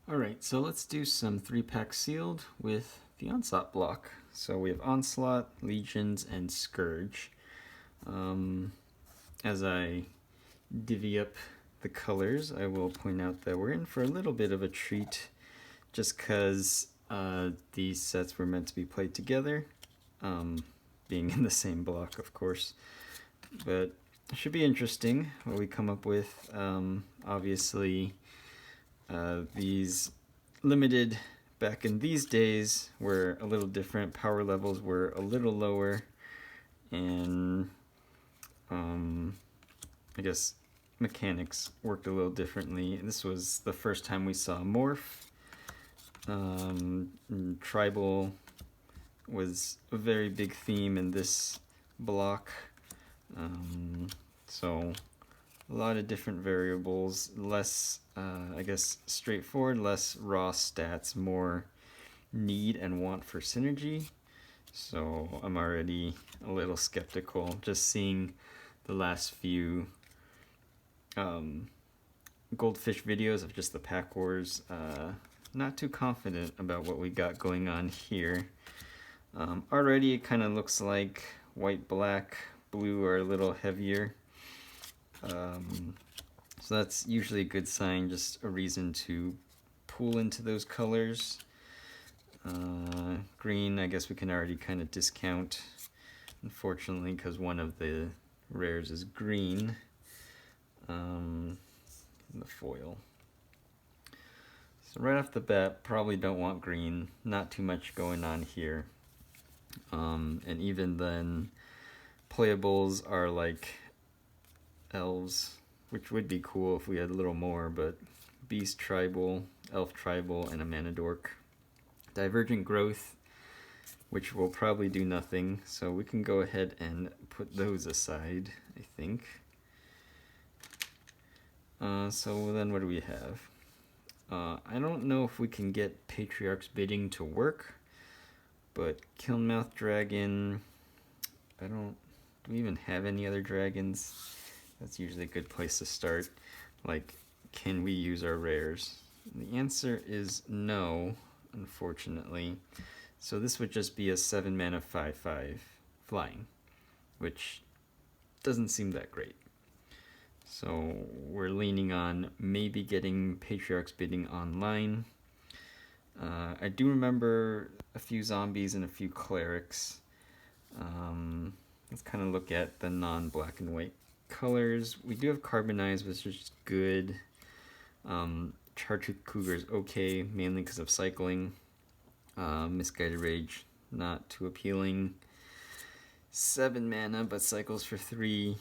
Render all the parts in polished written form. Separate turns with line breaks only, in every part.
Alright, so let's do some 3-pack sealed with the OnslaughtBlock. So we have Onslaught, Legions, and Scourge. As I divvy up the colors, I will point out that we're in for a little bit of a treat just because these sets were meant to be played together, being in the same block, of course. But it should be interesting what we come up with. Obviously, these limited back in these days were a little different. Power levels were a little lower, and I guess mechanics worked a little differently. This was the first time we saw morph. Tribal was a very big theme in this block. So a lot of different variables, less, I guess, straightforward, less raw stats, more need and want for synergy. So I'm already a little skeptical just seeing the last few goldfish videos of just the pack wars. Not too confident about what we got going on here. Already it kind of looks like white, black, blue are a little heavier. So that's usually a good sign, just a reason to pull into those colors. Green, I guess we can already kind of discount, unfortunately, because one of the rares is green in the foil. So right off the bat, probably don't want green, not too much going on here. And even then, playables are like elves, which would be cool if we had a little more, but beast tribal, elf tribal, and a mana dork. Divergent growth, which will probably do nothing, so we can go ahead and put those aside, I think. So then what do we have? I don't know if we can get Patriarch's Bidding to work, but Kilnmouth Dragon, do we even have any other dragons? That's usually a good place to start. Like, can we use our rares? The answer is no, unfortunately. So this would just be a 7 mana 5/5 flying, which doesn't seem that great. So we're leaning on maybe getting Patriarch's Bidding online. I do remember a few zombies and a few clerics. Let's kind of look at the non-black and white colors. We do have Carbonize, which is good. Chartreuse Cougar is okay, mainly because of cycling. Misguided Rage, not too appealing. 7 mana, but cycles for 3.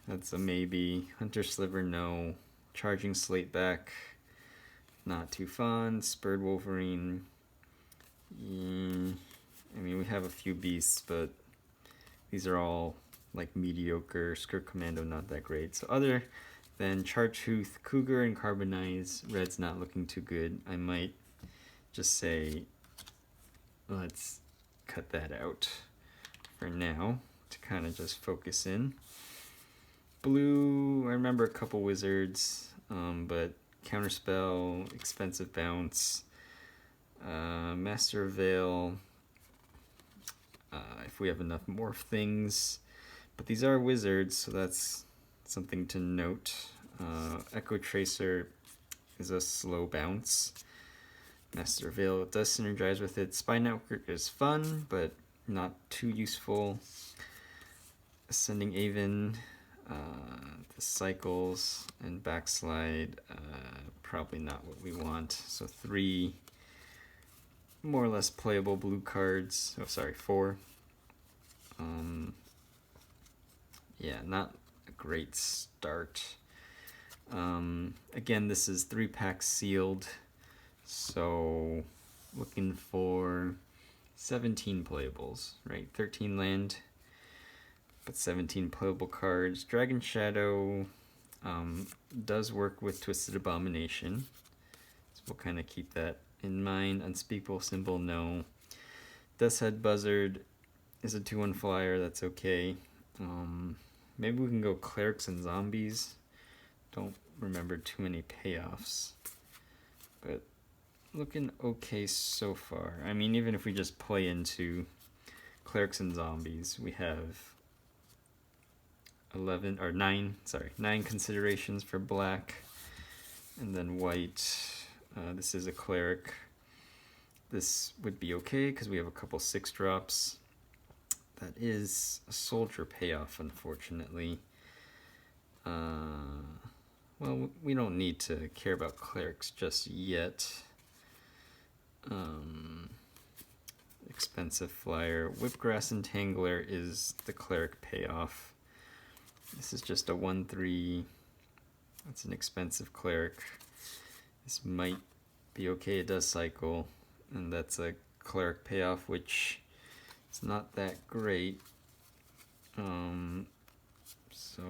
That's a maybe. Hunter Sliver, no. Charging Slate back, not too fun. Spurred Wolverine. I mean, we have a few beasts, but these are all like mediocre. Skirt Commando, not that great. So other than Chartreuse Cougar and Carbonize, red's not looking too good. I might just say, let's cut that out for now to kind of just focus in. Blue, I remember a couple wizards, but Counterspell, Expensive Bounce, Master of Veil, if we have enough morph things. But these are wizards, so that's something to note. Echo Tracer is a slow bounce. Master of Veil does synergize with it. Spy Network is fun, but not too useful. Ascending Aven, the cycles and backslide, probably not what we want. So 3 more or less playable blue cards. Oh, sorry, 4. Yeah, not a great start. Again, this is 3-pack sealed, so looking for 17 playables, right? 13 land, but 17 playable cards. Dragon Shadow does work with Twisted Abomination, so we'll kind of keep that in mind. Unspeakable Symbol, no. Death's Head Buzzard is a 2/1 flyer, that's okay. Maybe we can go Clerics and Zombies. Don't remember too many payoffs, but looking okay so far. I mean, even if we just play into clerics and zombies, we have 9 considerations for black, and then white. This is a cleric. This would be okay because we have a couple 6-drops. That is a soldier payoff, unfortunately. Well, we don't need to care about clerics just yet. Expensive flyer. Whipgrass Entangler is the cleric payoff. This is just a 1/3. That's an expensive cleric. This might be okay. It does cycle, and that's a cleric payoff, which is not that great. So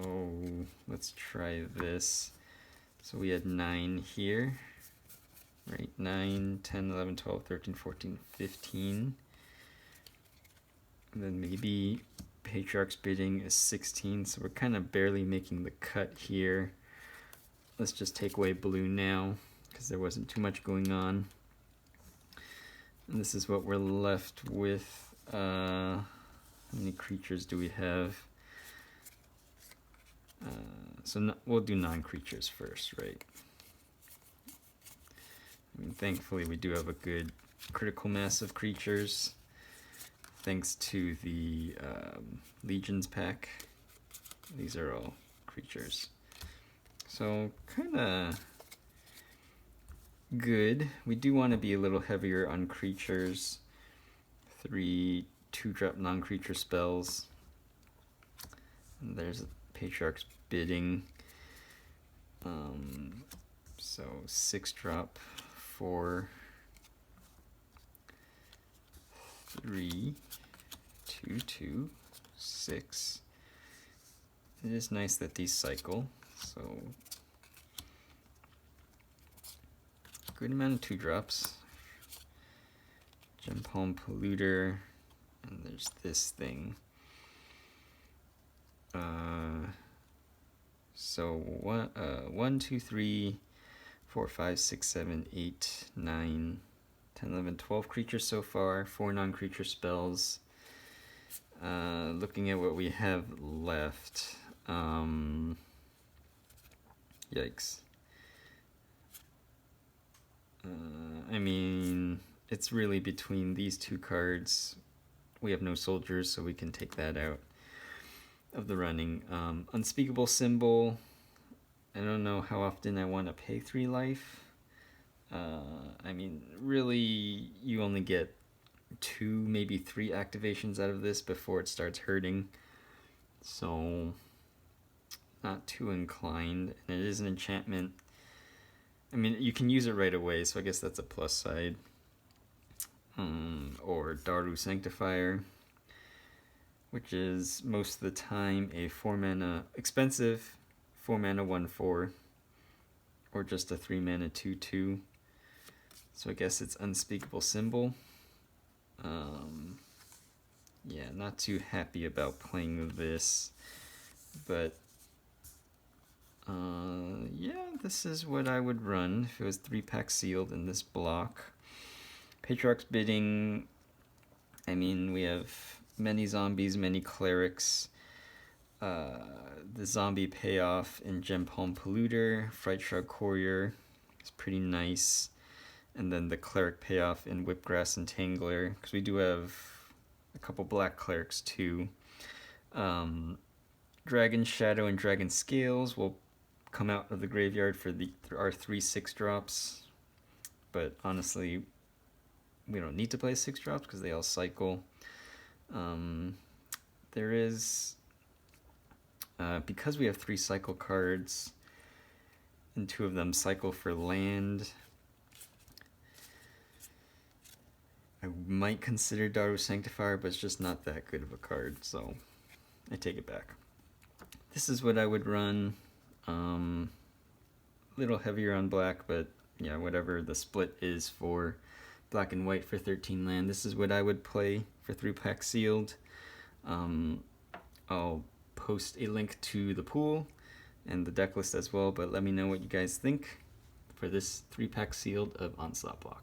let's try this. So we had 9 here, right? 9, 10, 11, 12, 13, 14, 15. And then maybe Patriarch's Bidding is 16, so we're kind of barely making the cut here. Let's just take away blue now, because there wasn't too much going on. And this is what we're left with. How many creatures do we have? We'll do non-creatures first, right? I mean, thankfully we do have a good critical mass of creatures, thanks to the Legions pack. These are all creatures. So, kinda good. We do want to be a little heavier on creatures. 3 2-drop non-creature spells. And there's Patriarch's Bidding. So 6-drop, 4, 3, 2, 2, 6. It is nice that these cycle, so good amount of 2-drops. Gem Palm Polluter, and there's this thing. So 1, 2, 3, 4, 5, 6, 7, 8, 9, 10, 11, 12 creatures so far, 4 non-creature spells. Looking at what we have left, yikes. I mean, it's really between these 2 cards. We have no soldiers, so we can take that out of the running. Unspeakable Symbol. I don't know how often I want to pay 3 life. I mean, really, you only get 2, maybe 3 activations out of this before it starts hurting. So, not too inclined. And it is an enchantment. I mean, you can use it right away, so I guess that's a plus side. Or Daru Sanctifier, which is most of the time a 4-mana, expensive 4-mana 1/4, or just a 3-mana 2/2. So I guess it's Unspeakable Symbol. Yeah, not too happy about playing this, but yeah, this is what I would run if it was 3-pack sealed in this block. Patriarch's Bidding, I mean, we have many zombies, many clerics. The zombie payoff in Gem Palm Polluter, Fright Shrug Courier is pretty nice. And then the cleric payoff in Whipgrass Entangler, because we do have a couple black clerics too. Dragon Shadow and Dragon Scales will come out of the graveyard for our 3 6-drops. But honestly, we don't need to play 6-drops because they all cycle. There is, because we have 3 cycle cards, and 2 of them cycle for land, I might consider Daru Sanctifier, but it's just not that good of a card, so I take it back. This is what I would run. Little heavier on black, but yeah, whatever the split is for black and white for 13 land, this is what I would play for 3-pack sealed. I'll post a link to the pool and the deck list as well, but let me know what you guys think for this 3-pack sealed of OnslaughtBlock.